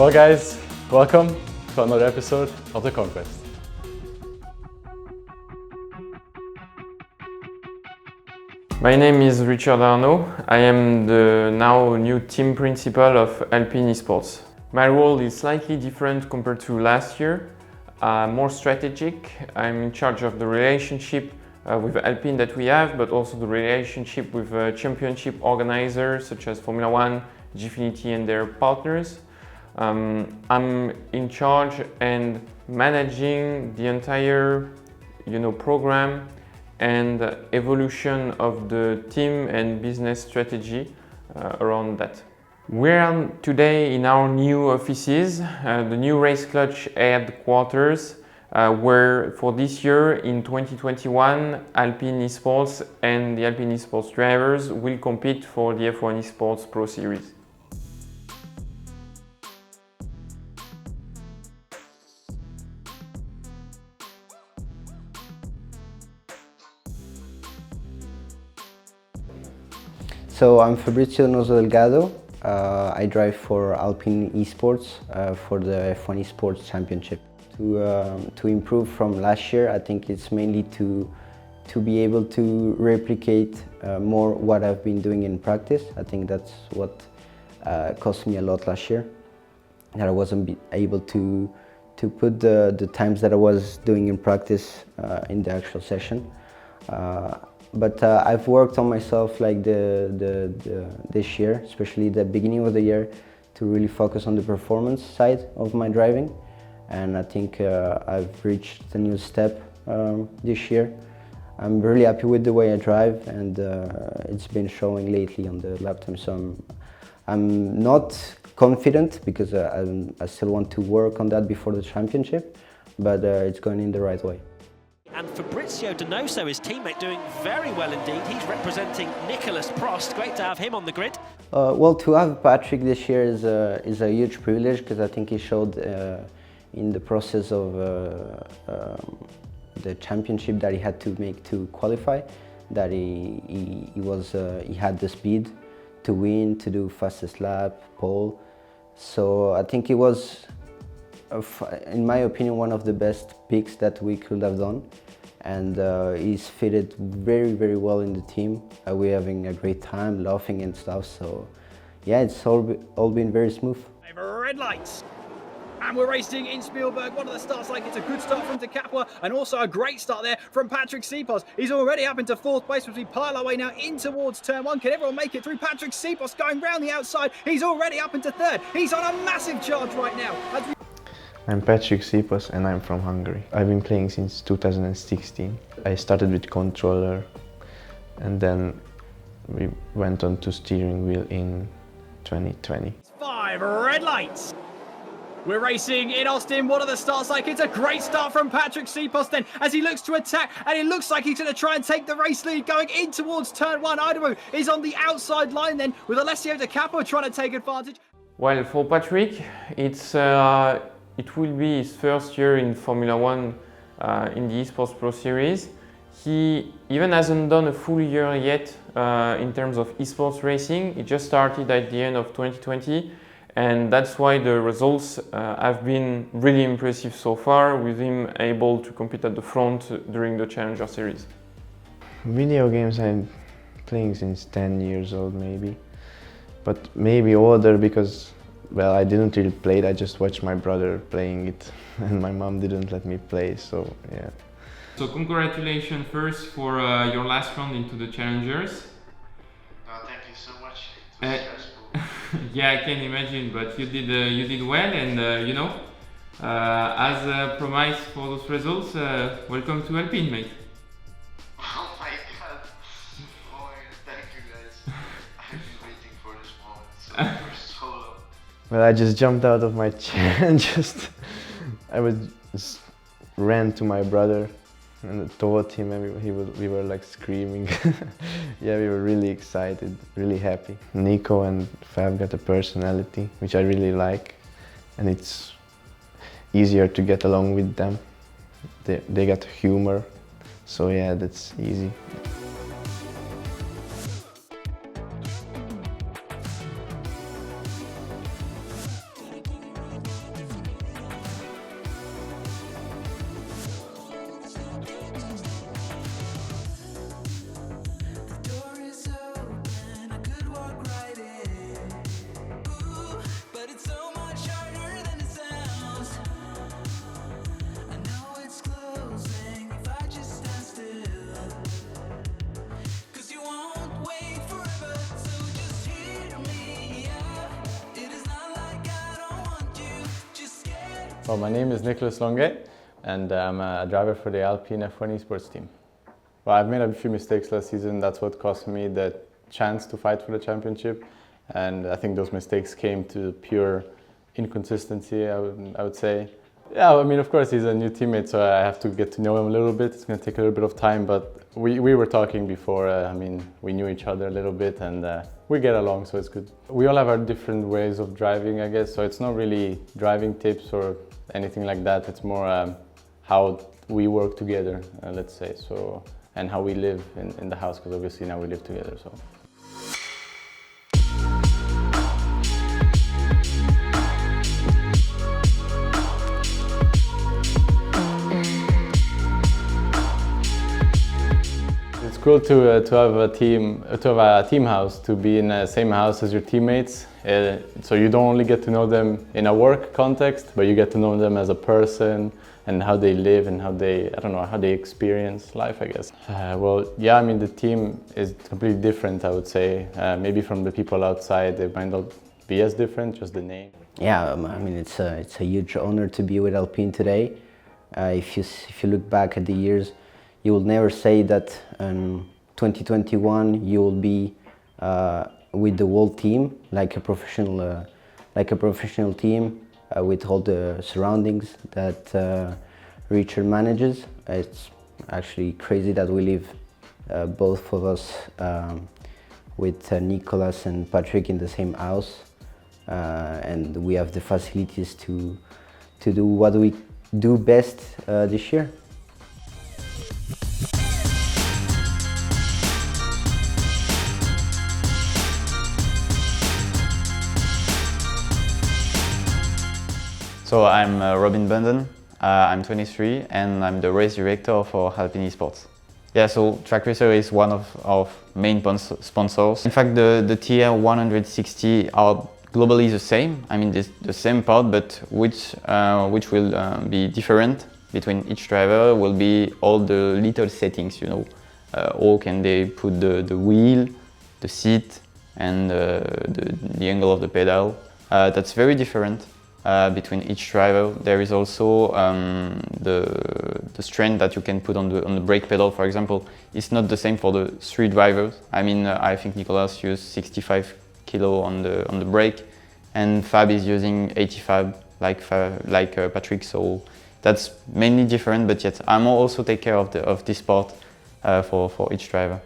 Well guys, welcome to another episode of the Conquest. My name is Richard Arnaud. I am the now new team principal of Alpine Esports. My role is slightly different compared to last year, more strategic. I'm in charge of the relationship with Alpine that we have, but also the relationship with championship organizers such as Formula 1, Gfinity and their partners. I'm in charge and managing the entire program and evolution of the team and business strategy around that. We're today in our new offices, the new Race Clutch headquarters, where for this year in 2021 Alpine Esports and the Alpine Esports drivers will compete for the F1 Esports Pro Series. So I'm Fabrizio Noso Delgado. I drive for Alpine Esports for the F1 Esports Championship. To improve from last year, I think it's mainly to be able to replicate more what I've been doing in practice. I think that's what cost me a lot last year, that I wasn't able to put the times that I was doing in practice in the actual session. But I've worked on myself like this year, especially the beginning of the year, to really focus on the performance side of my driving. And I think I've reached a new step this year. I'm really happy with the way I drive, and it's been showing lately on the lap time. So I'm not confident because I still want to work on that before the championship, but it's going in the right way. And Fabrizio Donoso, his teammate, doing very well indeed. He's representing Nicolas Prost. Great to have him on the grid. Well, to have Patrick this year is a huge privilege, because I think he showed in the process of the championship that he had to make to qualify, that he had the speed to win, to do fastest lap, pole. So I think it was, in my opinion, one of the best picks that we could have done, and he's fitted very, very well in the team. We're having a great time, laughing and stuff. So yeah, it's all been very smooth. Red lights. And we're racing in Spielberg. One of the starts, like it's a good start from De Capua, and also a great start there from Patrick Sipos. He's already up into fourth place as we pile our way now in towards turn one. Can everyone make it through? Patrick Sipos going round the outside. He's already up into third. He's on a massive charge right now. I'm Patrick Sipos and I'm from Hungary. I've been playing since 2016. I started with controller and then we went on to steering wheel in 2020. 5 red lights. We're racing in Austin. What are the starts like? It's a great start from Patrick Sipos then as he looks to attack, and it looks like he's going to try and take the race lead going in towards turn one. Idaho is on the outside line then with Alessio De Capua trying to take advantage. Well, for Patrick, it will be his first year in Formula 1 in the Esports Pro Series. He even hasn't done a full year yet in terms of esports racing. He just started at the end of 2020, and that's why the results have been really impressive so far, with him able to compete at the front during the Challenger Series. Video games I'm playing since 10 years old maybe, but maybe older because, well, I didn't really play it, I just watched my brother playing it and my mom didn't let me play, so yeah. So congratulations first for your last round into the Challengers. Thank you so much. It was stressful. Yeah, I can imagine, but you did well, and as promised for those results, welcome to Alpine, mate. Oh my god. Oh, thank you guys. I've been waiting for this moment so long. Well, I just jumped out of my chair and just ran to my brother and told him, and we were like screaming. Yeah, we were really excited, really happy. Nico and Fab got a personality, which I really like, and it's easier to get along with them. They got humor, so yeah, that's easy. Well, my name is Nicholas Longue, and I'm a driver for the Alpine F1 Esports team. Well, I've made a few mistakes last season. That's what cost me the chance to fight for the championship, and I think those mistakes came to pure inconsistency, I would say. Yeah, I mean, of course, he's a new teammate, so I have to get to know him a little bit. It's going to take a little bit of time, but we were talking before. I mean, we knew each other a little bit, and we get along, so it's good. We all have our different ways of driving, I guess, so it's not really driving tips or anything like that. It's more how we work together, let's say, so, and how we live in the house, because obviously now we live together. So. It's cool to have a team house, to be in the same house as your teammates. So you don't only get to know them in a work context, but you get to know them as a person and how they live and how they, I don't know, how they experience life, I guess. Well, yeah, I mean, the team is completely different, I would say. Maybe from the people outside, they might not be as different, just the name. Yeah, I mean, it's a huge honor to be with Alpine today. If you look back at the years, you will never say that in 2021 you will be with the whole team, like a professional team with all the surroundings that Richard manages. It's actually crazy that we live, both of us, with Nicolas and Patrick in the same house, and we have the facilities to do what we do best this year. So I'm Robin Bunden, I'm 23 and I'm the race director for Alpine Esports. Yeah, so Track Racer is one of our main sponsors. In fact, the tier 160 are globally the same. I mean, the same part, but which will be different between each driver will be all the little settings, you know. How can they put the wheel, the seat, and the angle of the pedal. That's very different. Between each driver. There is also the strength that you can put on the brake pedal, for example. It's not the same for the three drivers. I mean, I think Nicolas used 65 kilo on the brake, and Fab is using 85 like Patrick. So that's mainly different. But yet, I'm also take care of this part for each driver.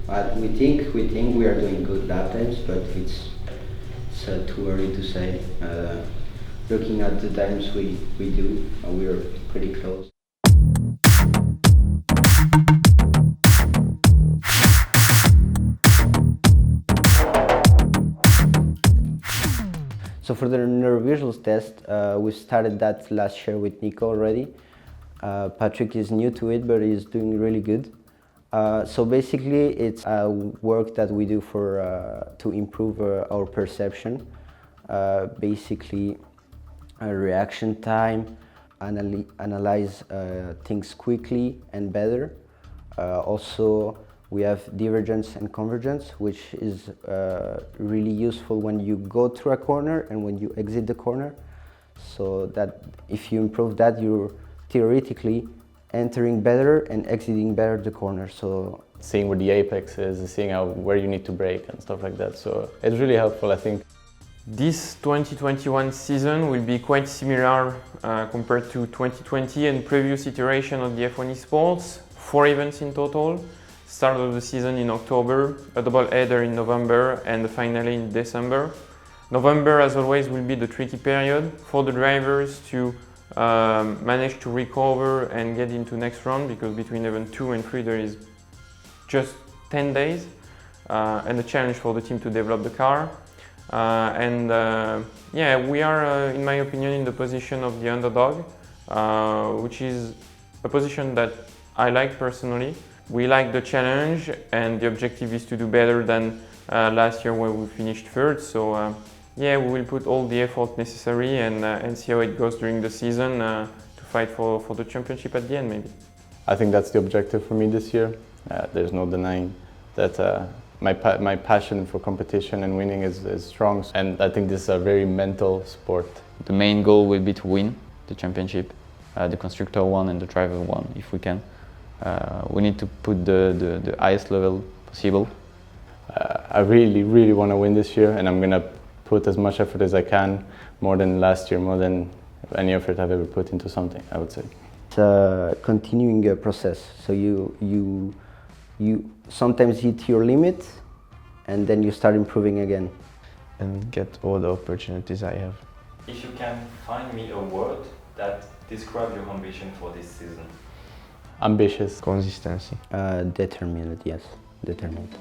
But we think we are doing good lap times, but it's too early to say. Looking at the times we do, we are pretty close. So for the neurovisuals test, we started that last year with Nico already. Patrick is new to it, but he's doing really good. So basically, it's a work that we do to improve our perception. Basically, reaction time, analyze things quickly and better. Also, we have divergence and convergence, which is really useful when you go through a corner and when you exit the corner. So that if you improve that, you're theoretically entering better and exiting better the corner. So seeing where the apex is, seeing where you need to brake and stuff like that. So it's really helpful, I think. This 2021 season will be quite similar compared to 2020 and previous iteration of the F1 Esports. 4 events in total. Start of the season in October, a double header in November and the finale in December. November, as always, will be the tricky period for the drivers to manage to recover and get into next round, because between event 2 and 3 there is just 10 days and a challenge for the team to develop the car. Yeah, we are, in my opinion, in the position of the underdog, which is a position that I like personally. We like the challenge, and the objective is to do better than last year where we finished third. So yeah, we will put all the effort necessary and see how it goes during the season to fight for the championship at the end, maybe. I think that's the objective for me this year. There's no denying that my passion for competition and winning is strong, and I think this is a very mental sport. The main goal will be to win the championship, the constructor one and the driver one, if we can. We need to put the highest level possible. I really want to win this year, and I'm going to put as much effort as I can, more than last year, more than any effort I've ever put into something, I would say. It's a continuing process. So you sometimes hit your limit, and then you start improving again. And get all the opportunities I have. If you can find me a word that describes your ambition for this season. Ambitious. Consistency. Determined, yes, determined.